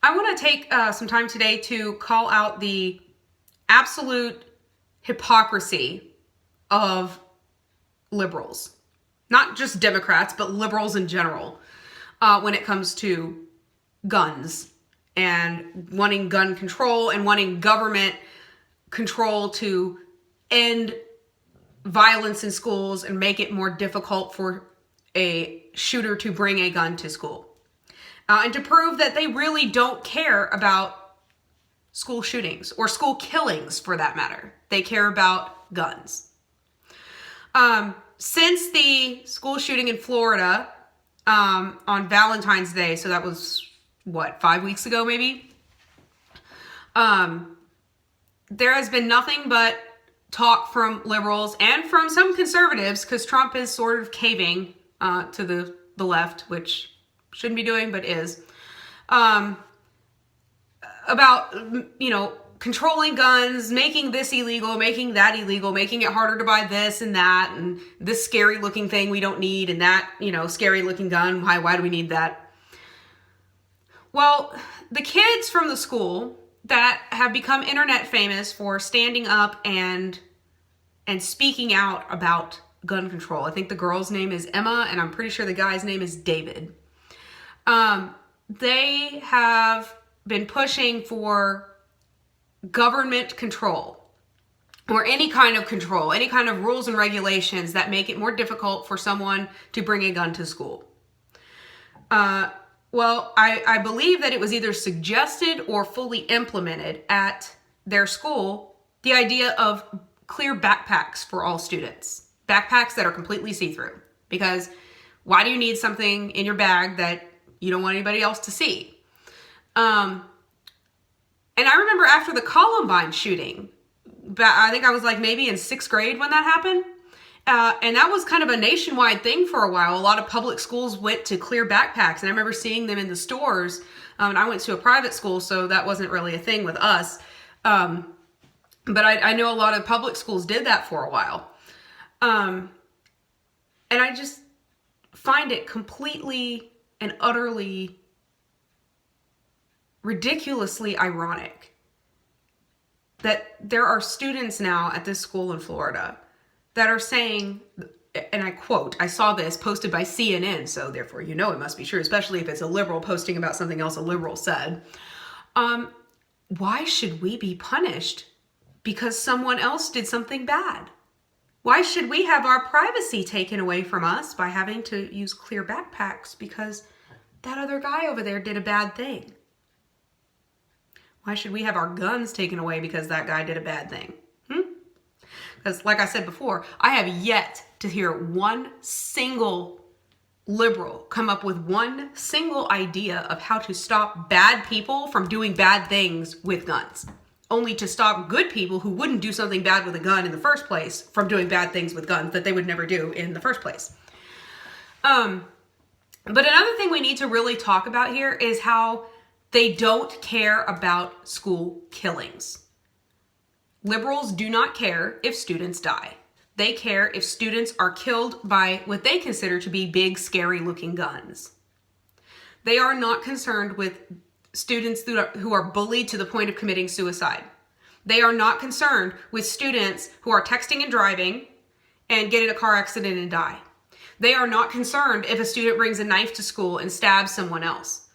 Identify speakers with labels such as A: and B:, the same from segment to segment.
A: I want to take some time today to call out the absolute hypocrisy of liberals. Not just Democrats, but liberals in general, when it comes to guns and wanting gun control and wanting government control to end violence in schools and make it more difficult for a shooter to bring a gun to school. And to prove that they really don't care about school shootings or school killings for that matter. They care about guns. Since the school shooting in Florida on Valentine's Day, so that was, 5 weeks ago maybe? There has been nothing but talk from liberals and from some conservatives, because Trump is sort of caving to the left, which shouldn't be doing, but is, about, controlling guns, making this illegal, making that illegal, making it harder to buy this and that, and this scary looking thing we don't need, and that, scary looking gun, why do we need that? Well, the kids from the school that have become internet famous for standing up and speaking out about gun control. I think the girl's name is Emma, and I'm pretty sure the guy's name is David. They have been pushing for government control, or any kind of control, any kind of rules and regulations that make it more difficult for someone to bring a gun to school. Well, I believe that it was either suggested or fully implemented at their school, the idea of clear backpacks for all students. Backpacks that are completely see-through. Because why do you need something in your bag that you don't want anybody else to see? And I remember after the Columbine shooting, I think I was maybe in 6th grade when that happened. And that was kind of a nationwide thing for a while. A lot of public schools went to clear backpacks, and I remember seeing them in the stores. And I went to a private school, so that wasn't really a thing with us. But I know a lot of public schools did that for a while. And I just find it completely and utterly ridiculously ironic that there are students now at this school in Florida that are saying, and I quote, I saw this posted by CNN, so therefore it must be true, especially if it's a liberal posting about something else a liberal said. Why should we be punished because someone else did something bad? Why should we have our privacy taken away from us by having to use clear backpacks because that other guy over there did a bad thing? Why should we have our guns taken away because that guy did a bad thing? Because like I said before, I have yet to hear one single liberal come up with one single idea of how to stop bad people from doing bad things with guns. Only to stop good people who wouldn't do something bad with a gun in the first place from doing bad things with guns that they would never do in the first place. But another thing we need to really talk about here is how they don't care about school killings. Liberals do not care if students die. They care if students are killed by what they consider to be big, scary-looking guns. They are not concerned with students who are bullied to the point of committing suicide. They are not concerned with students who are texting and driving and get in a car accident and die. They are not concerned if a student brings a knife to school and stabs someone else.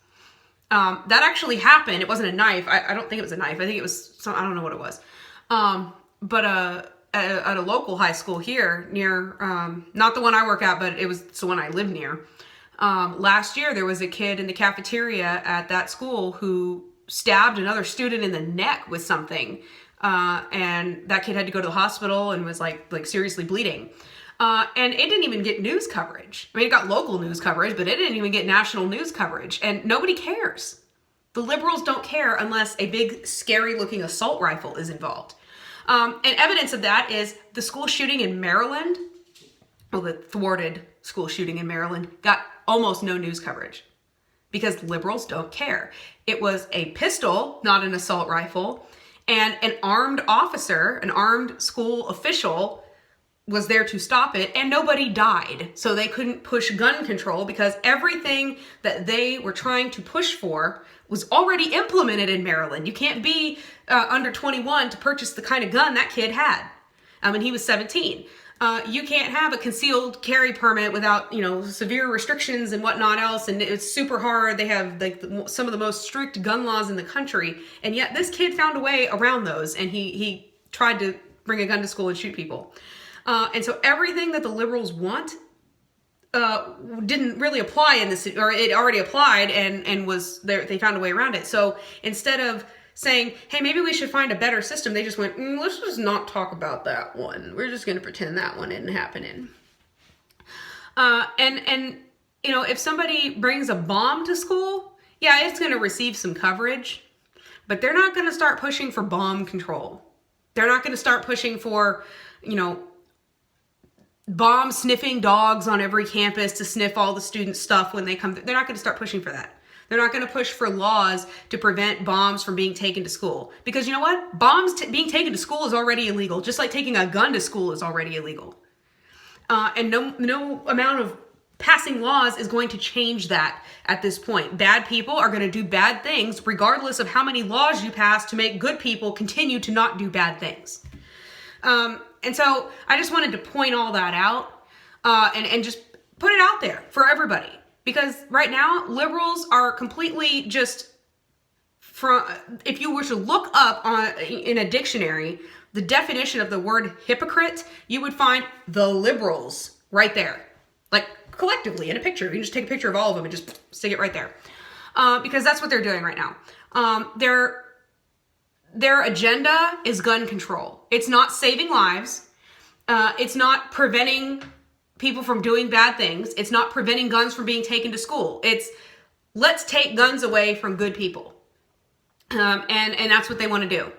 A: That actually happened. It wasn't a knife. I don't think it was a knife. I think it was I don't know what it was. But at a local high school here near, not the one I work at, but it's the one I live near. Last year, there was a kid in the cafeteria at that school who stabbed another student in the neck with something. And that kid had to go to the hospital and was seriously bleeding. And it didn't even get news coverage. I mean, it got local news coverage, but it didn't even get national news coverage. And nobody cares. The liberals don't care unless a big, scary-looking assault rifle is involved. And evidence of that is the school shooting in Maryland, the thwarted school shooting in Maryland, got almost no news coverage because liberals don't care. It was a pistol, not an assault rifle, and an armed officer, an armed school official, was there to stop it, and nobody died. So they couldn't push gun control because everything that they were trying to push for was already implemented in Maryland. You can't be under 21 to purchase the kind of gun that kid had. And he was 17. You can't have a concealed carry permit without, severe restrictions and whatnot else. And it's super hard. They have some of the most strict gun laws in the country. And yet this kid found a way around those, and he tried to bring a gun to school and shoot people. And so everything that the liberals want didn't really apply in this, or it already applied and was there. They found a way around it. So instead of saying, hey, maybe we should find a better system, they just went, let's just not talk about that one. We're just going to pretend that one isn't happening. And if somebody brings a bomb to school, yeah, it's going to receive some coverage, but they're not going to start pushing for bomb control. They're not going to start pushing for, bomb sniffing dogs on every campus to sniff all the students' stuff when they come. They're not going to start pushing for that. They're not going to push for laws to prevent bombs from being taken to school. Because you know what? Bombs being taken to school is already illegal, just like taking a gun to school is already illegal. And no amount of passing laws is going to change that at this point. Bad people are going to do bad things regardless of how many laws you pass to make good people continue to not do bad things. And so I just wanted to point all that out and just put it out there for everybody. Because right now, liberals are completely just, if you were to look up in a dictionary, the definition of the word hypocrite, you would find the liberals right there. Like collectively in a picture. You can just take a picture of all of them and just stick it right there. Because that's what they're doing right now. Their agenda is gun control. It's not saving lives. It's not preventing people from doing bad things. It's not preventing guns from being taken to school. It's let's take guns away from good people. And that's what they want to do.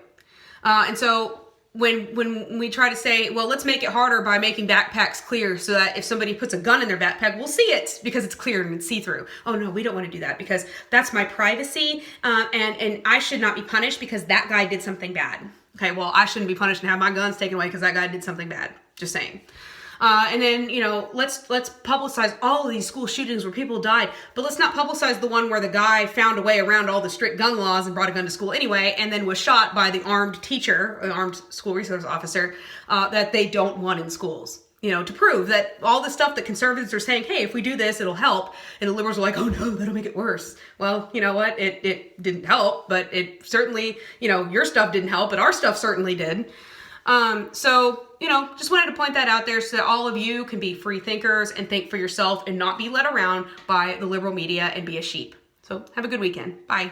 A: And so when we try to say, well, let's make it harder by making backpacks clear so that if somebody puts a gun in their backpack, we'll see it because it's clear and it's see-through. Oh no, we don't want to do that because that's my privacy. And I should not be punished because that guy did something bad. Okay, well, I shouldn't be punished and have my guns taken away because that guy did something bad. Just saying. And then, let's publicize all of these school shootings where people died, but let's not publicize the one where the guy found a way around all the strict gun laws and brought a gun to school anyway, and then was shot by the armed teacher, an armed school resource officer, that they don't want in schools. To prove that all the stuff that conservatives are saying, hey, if we do this, it'll help. And the liberals are like, oh no, that'll make it worse. Well, you know what? It didn't help, but it certainly, your stuff didn't help, but our stuff certainly did. So, just wanted to point that out there so that all of you can be free thinkers and think for yourself and not be led around by the liberal media and be a sheep. So have a good weekend. Bye.